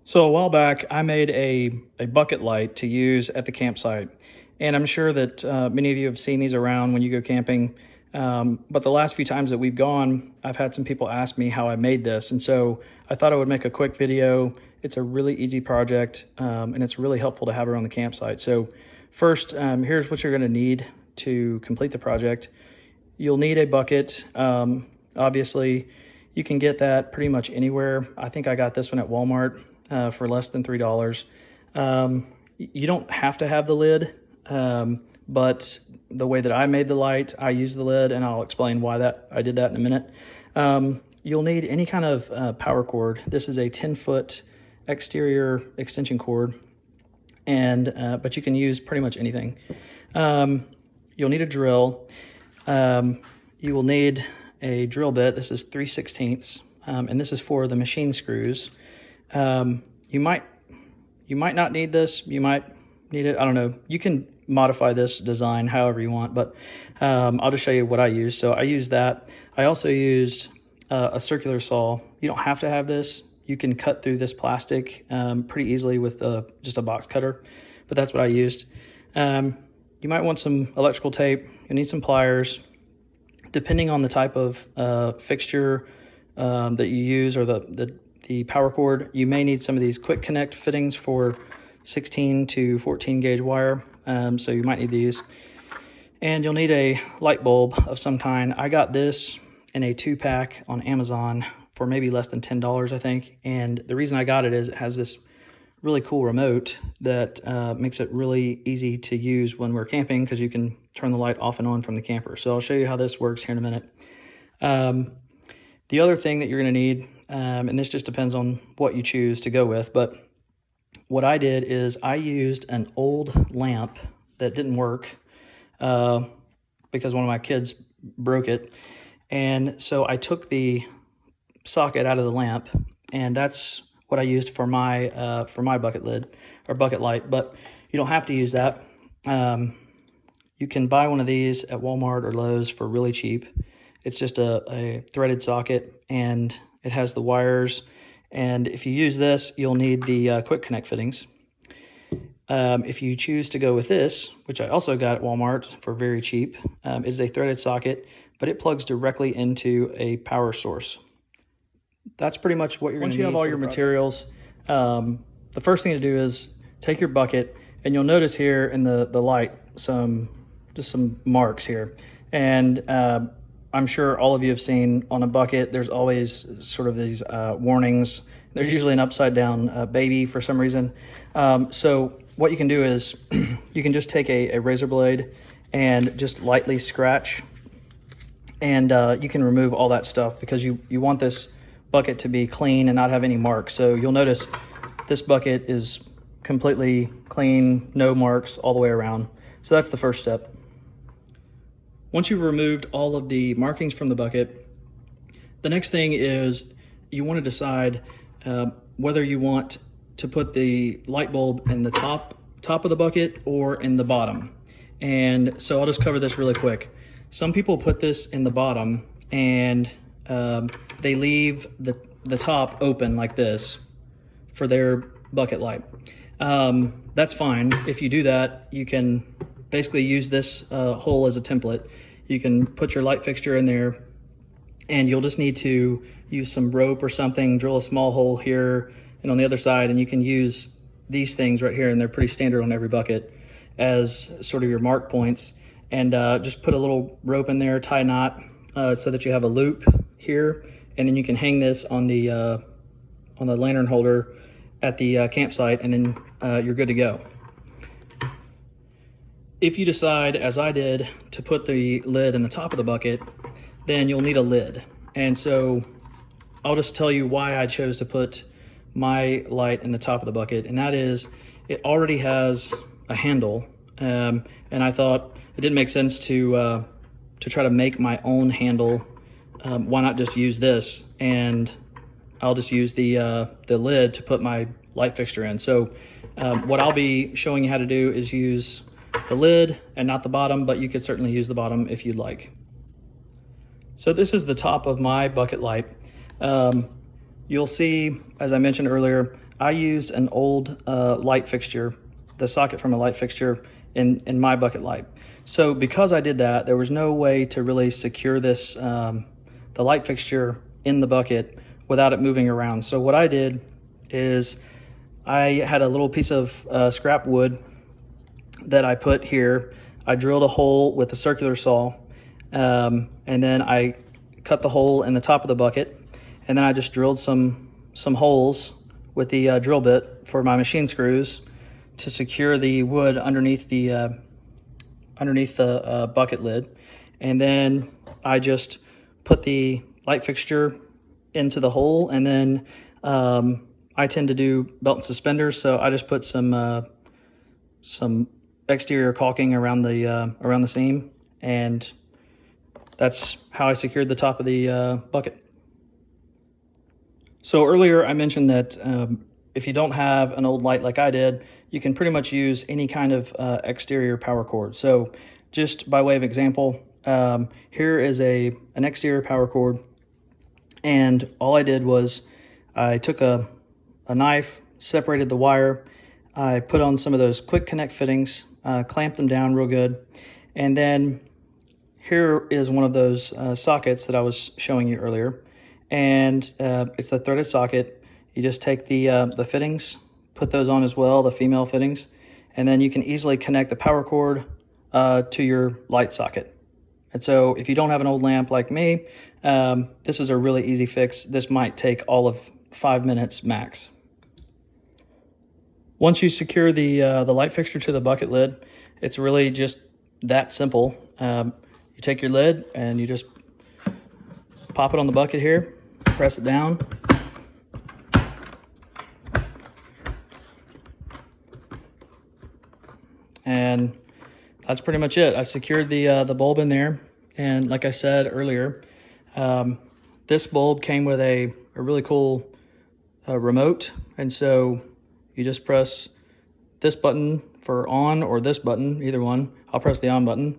So a while back, I made a bucket light to use at the campsite. And I'm sure that many of you have seen these around when you go camping. But the last few times that we've gone, I've had some people ask me how I made this. And so I thought I would make a quick video. It's a really easy project, and it's really helpful to have around the campsite. So first, here's what you're gonna need to complete the project. You'll need a bucket. Obviously, you can get that pretty much anywhere. I think I got this one at Walmart for less than $3. You don't have to have the lid, but the way that I made the light, I use the lid, and I'll explain why I did that in a minute. You'll need any kind of power cord. This is a 10-foot exterior extension cord, and but you can use pretty much anything. You'll need a drill. You will need a drill bit. This is 3/16, and this is for the machine screws. You might not need this. You might need it. I don't know. You can modify this design however you want, but I'll just show you what I use. So I used that. I also used a circular saw. You don't have to have this. You can cut through this plastic pretty easily with just a box cutter, but that's what I used. You might want some electrical tape. You need some pliers. Depending on the type of fixture that you use, or the power cord, you may need some of these quick connect fittings for 16 to 14 gauge wire. So you might need these. And you'll need a light bulb of some kind. I got this in a 2-pack on Amazon for maybe less than $10, I think. And the reason I got it is it has this really cool remote that makes it really easy to use when we're camping, because you can turn the light off and on from the camper. So I'll show you how this works here in a minute. The other thing that you're going to need, and this just depends on what you choose to go with, but what I did is I used an old lamp that didn't work because one of my kids broke it. And so I took the socket out of the lamp, and that's what I used for my bucket lid or bucket light. But you don't have to use that. You can buy one of these at Walmart or Lowe's for really cheap. It's just a threaded socket, and it has the wires. And if you use this, you'll need the quick connect fittings. If you choose to go with this, which I also got at Walmart for very cheap, it is a threaded socket, but it plugs directly into a power source. That's pretty much what you're going to need. Once you have all your materials, the first thing to do is take your bucket, and you'll notice here in the light just some marks here. And I'm sure all of you have seen on a bucket, there's always sort of these warnings. There's usually an upside down baby for some reason. So what you can do is you can just take a razor blade and just lightly scratch, and you can remove all that stuff, because you want this bucket to be clean and not have any marks. So you'll notice this bucket is completely clean, no marks all the way around. So that's the first step. Once you've removed all of the markings from the bucket, the next thing is you want to decide whether you want to put the light bulb in the top of the bucket or in the bottom. And so I'll just cover this really quick. Some people put this in the bottom, and they leave the top open like this for their bucket light. That's fine. If you do that, you can basically use this hole as a template. You can put your light fixture in there, and you'll just need to use some rope or something, drill a small hole here and on the other side, and you can use these things right here, and they're pretty standard on every bucket, as sort of your mark points. And just put a little rope in there, tie a knot so that you have a loop here, and then you can hang this on the lantern holder at the campsite, and then you're good to go. If you decide, as I did, to put the lid in the top of the bucket, then you'll need a lid. And so I'll just tell you why I chose to put my light in the top of the bucket, and that is it already has a handle, and I thought it didn't make sense to try to make my own handle. Why not just use this, and I'll just use the lid to put my light fixture in. So what I'll be showing you how to do is use the lid and not the bottom, but you could certainly use the bottom if you'd like. So this is the top of my bucket light. You'll see, as I mentioned earlier, I used an old light fixture, the socket from a light fixture in my bucket light. So because I did that, there was no way to really secure this, the light fixture in the bucket without it moving around. So what I did is I had a little piece of scrap wood that I put here. I drilled a hole with a circular saw, and then I cut the hole in the top of the bucket, and then I just drilled some holes with the drill bit for my machine screws to secure the wood underneath the bucket lid. And then I just put the light fixture into the hole, and then I tend to do belt and suspenders, so I just put some exterior caulking around the seam, and that's how I secured the top of the bucket. So earlier I mentioned that if you don't have an old light like I did, you can pretty much use any kind of exterior power cord. So just by way of example, here is an exterior power cord, and all I did was I took a knife, separated the wire, I put on some of those quick connect fittings, clamped them down real good, and then here is one of those sockets that I was showing you earlier, and it's the threaded socket. You just take the fittings, put those on as well, the female fittings, and then you can easily connect the power cord to your light socket. And so if you don't have an old lamp like me, this is a really easy fix. This might take all of 5 minutes max. Once you secure the light fixture to the bucket lid, it's really just that simple. You take your lid and you just pop it on the bucket here, press it down, and that's pretty much it. I secured the bulb in there, and like I said earlier, this bulb came with a really cool remote, and so you just press this button for on or this button, either one. I'll press the on button.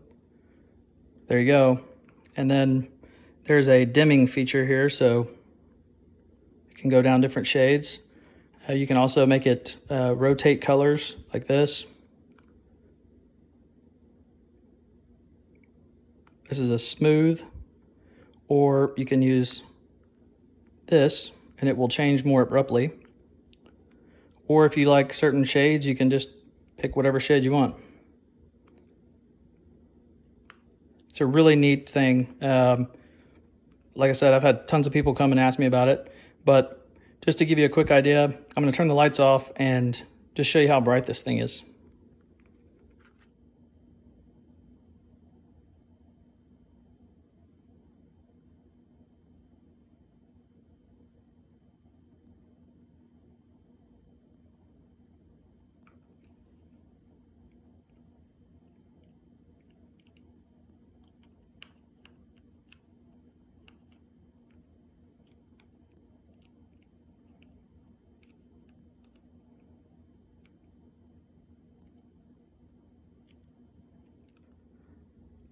There you go. And then there's a dimming feature here, so it can go down different shades. You can also make it rotate colors like this. This is a smooth, or you can use this and it will change more abruptly. Or if you like certain shades, you can just pick whatever shade you want. It's a really neat thing. Like I said, I've had tons of people come and ask me about it, but just to give you a quick idea, I'm going to turn the lights off and just show you how bright this thing is.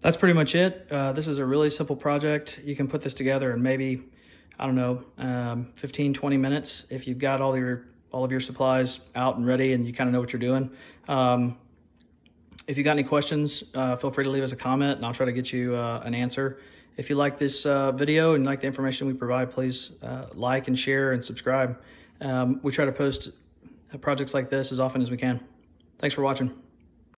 That's pretty much it. This is a really simple project. You can put this together in maybe, I don't know, 15, 20 minutes if you've got all of your supplies out and ready and you kind of know what you're doing. If you got any questions, feel free to leave us a comment and I'll try to get you an answer. If you like this video and like the information we provide, please like and share and subscribe. We try to post projects like this as often as we can. Thanks for watching.